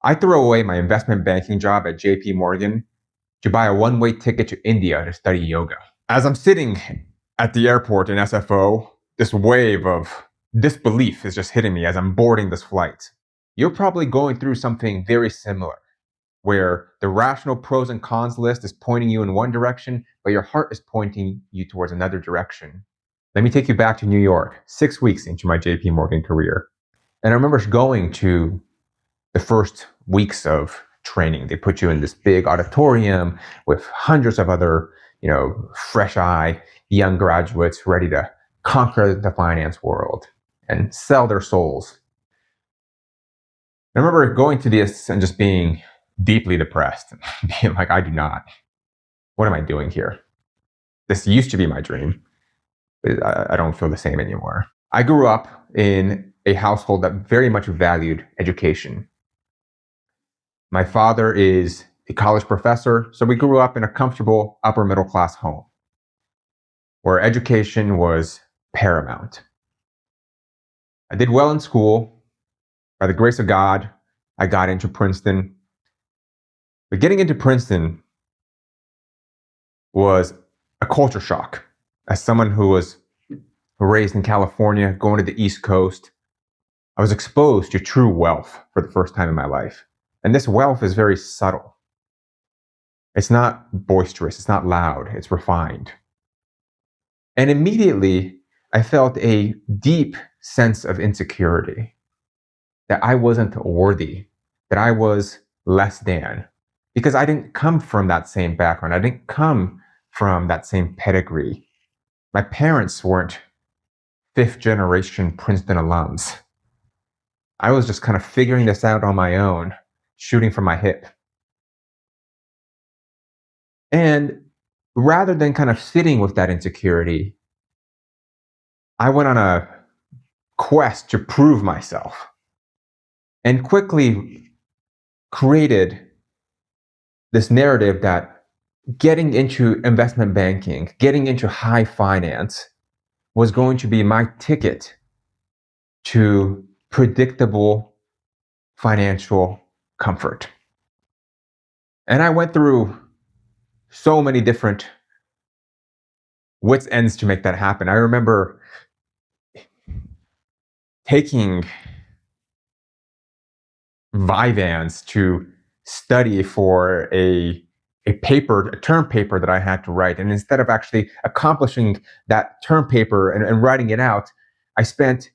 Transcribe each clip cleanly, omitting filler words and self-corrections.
I threw away my investment banking job at JP Morgan to buy a one-way ticket to India to study yoga. As I'm sitting at the airport in SFO, this wave of disbelief is just hitting me as I'm boarding this flight. You're probably going through something very similar, where the rational pros and cons list is pointing you in one direction, but your heart is pointing you towards another direction. Let me take you back to New York, 6 weeks into my JP Morgan career. And I remember going to the first weeks of training. They put you in this big auditorium with hundreds of other, fresh eye young graduates ready to conquer the finance world and sell their souls. I remember going to this and just being deeply depressed, being like, I do not. What am I doing here? This used to be my dream, but I don't feel the same anymore. I grew up in a household that very much valued education. My father is a college professor, so we grew up in a comfortable upper middle class home where education was paramount. I did well in school. By the grace of God, I got into Princeton. But getting into Princeton was a culture shock. As someone who was raised in California, going to the East Coast, I was exposed to true wealth for the first time in my life. And this wealth is very subtle. It's not boisterous, it's not loud, it's refined. And immediately, I felt a deep sense of insecurity, that I wasn't worthy, that I was less than, because I didn't come from that same background. I didn't come from that same pedigree. My parents weren't fifth generation Princeton alums. I was just kind of figuring this out on my own, shooting from my hip. And rather than kind of sitting with that insecurity, I went on a quest to prove myself and quickly created this narrative that getting into investment banking, getting into high finance was going to be my ticket to predictable financial comfort. And I went through so many different wits ends to make that happen. I remember taking Vyvanse to study for a term paper that I had to write. And instead of actually accomplishing that term paper and writing it out, I spent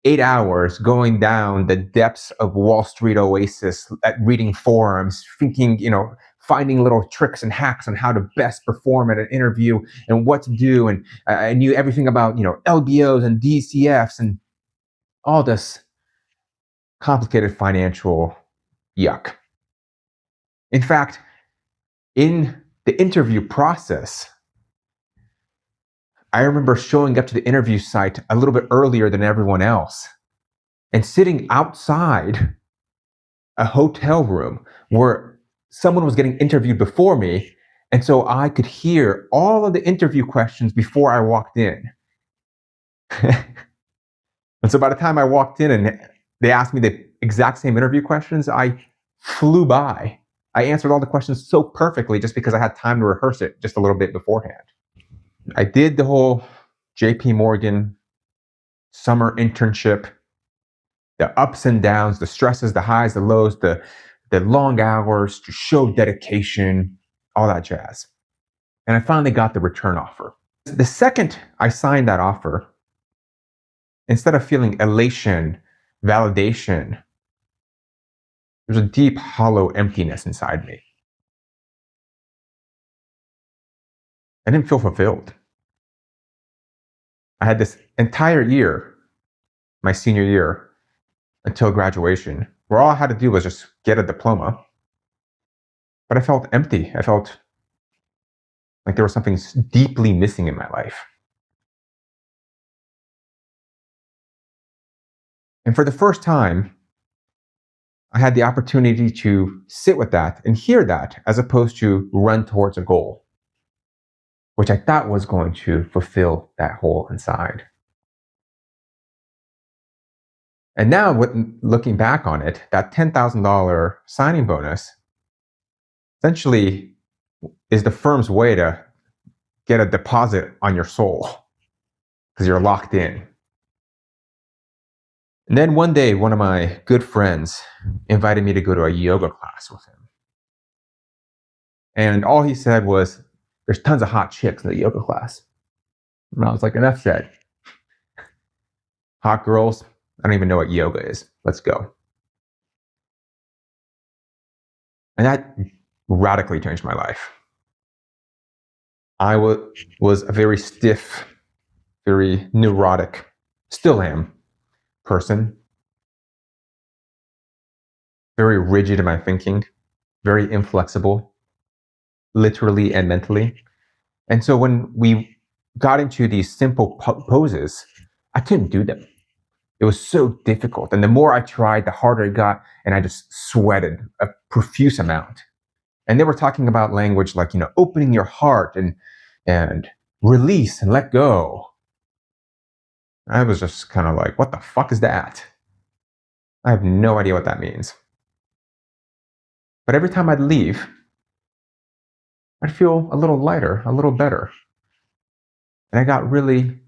8 hours going down the depths of Wall Street oasis at reading forums, thinking, finding little tricks and hacks on how to best perform at an interview and what to do. And I knew everything about, LBOs and DCFs and all this complicated financial yuck. In fact, in the interview process, I remember showing up to the interview site a little bit earlier than everyone else and sitting outside a hotel room where someone was getting interviewed before me. And so I could hear all of the interview questions before I walked in. And so by the time I walked in and they asked me the exact same interview questions, I flew by. I answered all the questions so perfectly just because I had time to rehearse it just a little bit beforehand. I did the whole JP Morgan summer internship, the ups and downs, the stresses, the highs, the lows, the long hours to show dedication, all that jazz. And I finally got the return offer. The second I signed that offer, instead of feeling elation, validation, there's a deep, hollow emptiness inside me. I didn't feel fulfilled. I had this entire year, my senior year, until graduation, where all I had to do was just get a diploma. But I felt empty. I felt like there was something deeply missing in my life. And for the first time, I had the opportunity to sit with that and hear that as opposed to run towards a goal, which I thought was going to fulfill that hole inside. And now, looking back on it, that $10,000 signing bonus essentially is the firm's way to get a deposit on your soul because you're locked in. And then one day, one of my good friends invited me to go to a yoga class with him. And all he said was, there's tons of hot chicks in the yoga class. And I was like, enough said. Hot girls, I don't even know what yoga is. Let's go. And that radically changed my life. I was a very stiff, very neurotic, still am, person. Very rigid in my thinking, very inflexible, literally and mentally. And so when we got into these simple poses, I couldn't do them. It was so difficult. And the more I tried, the harder it got. And I just sweated a profuse amount. And they were talking about language like, opening your heart and release and let go. I was just kind of like, what the fuck is that? I have no idea what that means. But every time I'd leave, I'd feel a little lighter, a little better. And I got really,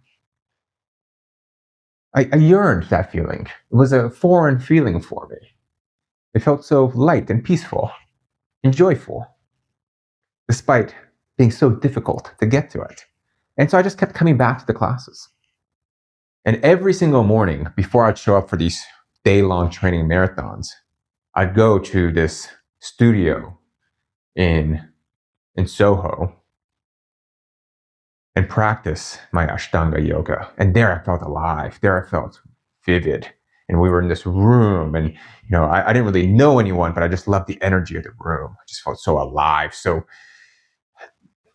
I yearned that feeling. It was a foreign feeling for me. It felt so light and peaceful and joyful, despite being so difficult to get to it. And so I just kept coming back to the classes. And every single morning before I'd show up for these day-long training marathons, I'd go to this studio in Soho and practice my Ashtanga yoga. And there I felt alive. There I felt vivid. And we were in this room, and I didn't really know anyone, but I just loved the energy of the room. I just felt so alive. So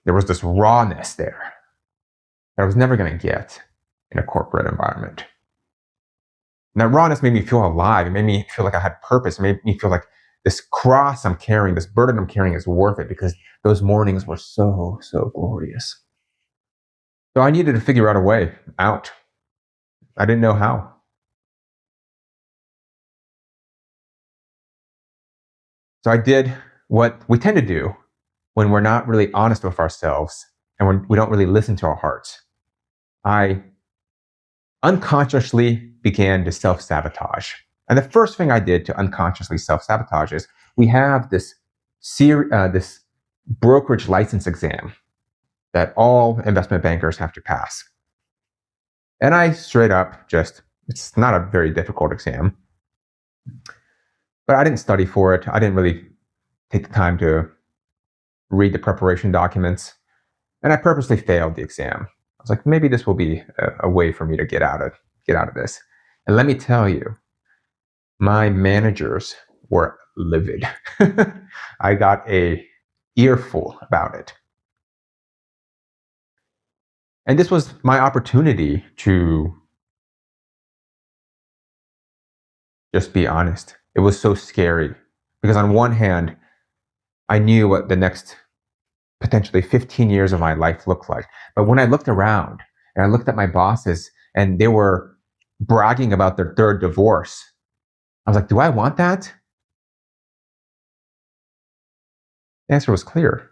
there was this rawness there that I was never going to get in a corporate environment. And that rawness made me feel alive. It made me feel like I had purpose. It made me feel like this cross I'm carrying, this burden I'm carrying is worth it, because those mornings were so, so glorious. So I needed to figure out a way out. I didn't know how. So I did what we tend to do when we're not really honest with ourselves and when we don't really listen to our hearts. I unconsciously began to self-sabotage. And the first thing I did to unconsciously self-sabotage is we have this brokerage license exam that all investment bankers have to pass. And I straight up it's not a very difficult exam, but I didn't study for it. I didn't really take the time to read the preparation documents. And I purposely failed the exam. I was like, maybe this will be a way for me to get out of this. And let me tell you, my managers were livid. I got a earful about it. And this was my opportunity to just be honest. It was so scary because on one hand, I knew what the next potentially 15 years of my life looked like. But when I looked around and I looked at my bosses and they were bragging about their third divorce, I was like, do I want that? The answer was clear.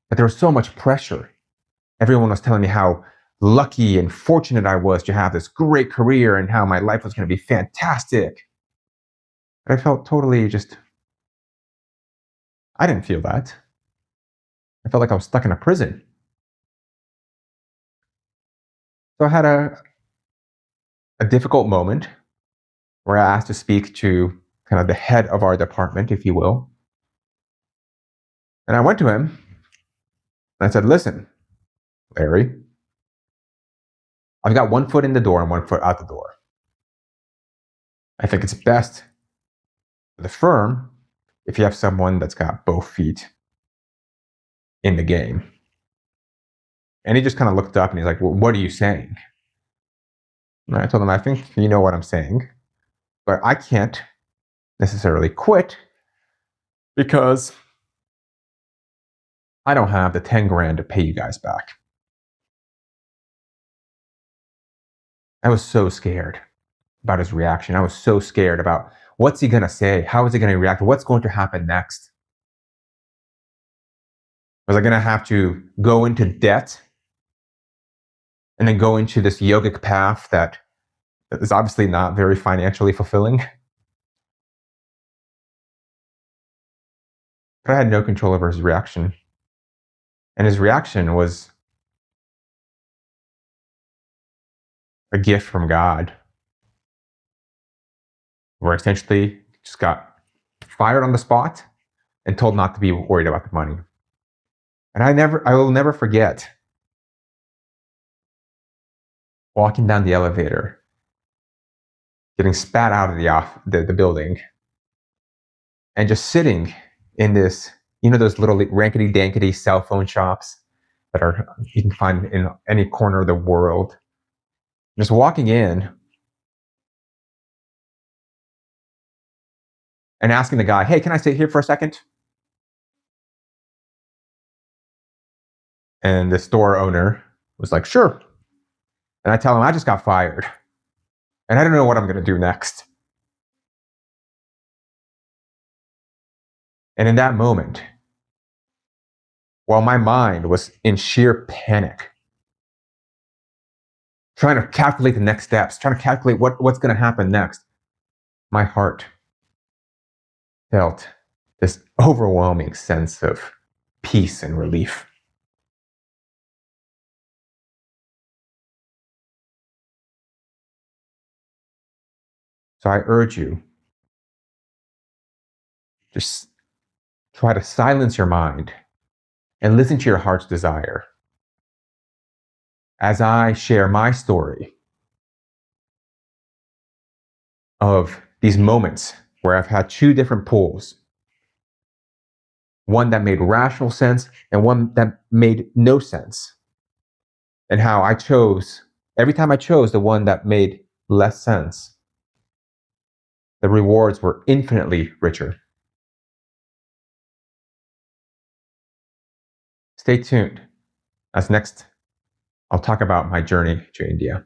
But there was so much pressure. Everyone was telling me how lucky and fortunate I was to have this great career and how my life was going to be fantastic. But I felt totally I didn't feel that. I felt like I was stuck in a prison. So I had a difficult moment where I asked to speak to kind of the head of our department, if you will. And I went to him and I said, listen, Larry, I've got one foot in the door and one foot out the door. I think it's best for the firm if you have someone that's got both feet in the game. And he just kind of looked up and he's like, well, what are you saying? And I told him, I think you know what I'm saying, but I can't necessarily quit because I don't have the 10 grand to pay you guys back. I was so scared. about his reaction. I was so scared about what's he going to say? How is he going to react? What's going to happen next? Was I going to have to go into debt and then go into this yogic path that is obviously not very financially fulfilling? But I had no control over his reaction. And his reaction was a gift from God, where I essentially just got fired on the spot and told not to be worried about the money. And I will never forget walking down the elevator, getting spat out of the building, and just sitting in this, those little rankety dankety cell phone shops that you can find in any corner of the world. Just walking in and asking the guy, "Hey, can I sit here for a second?" And the store owner was like, "Sure." And I tell him, "I just got fired and I don't know what I'm going to do next." And in that moment, while my mind was in sheer panic, trying to calculate the next steps, trying to calculate what's going to happen next, my heart felt this overwhelming sense of peace and relief. So I urge you, just try to silence your mind and listen to your heart's desire as I share my story of these moments where I've had two different pulls, one that made rational sense and one that made no sense, and how every time I chose the one that made less sense, the rewards were infinitely richer. Stay tuned, as next I'll talk about my journey to India.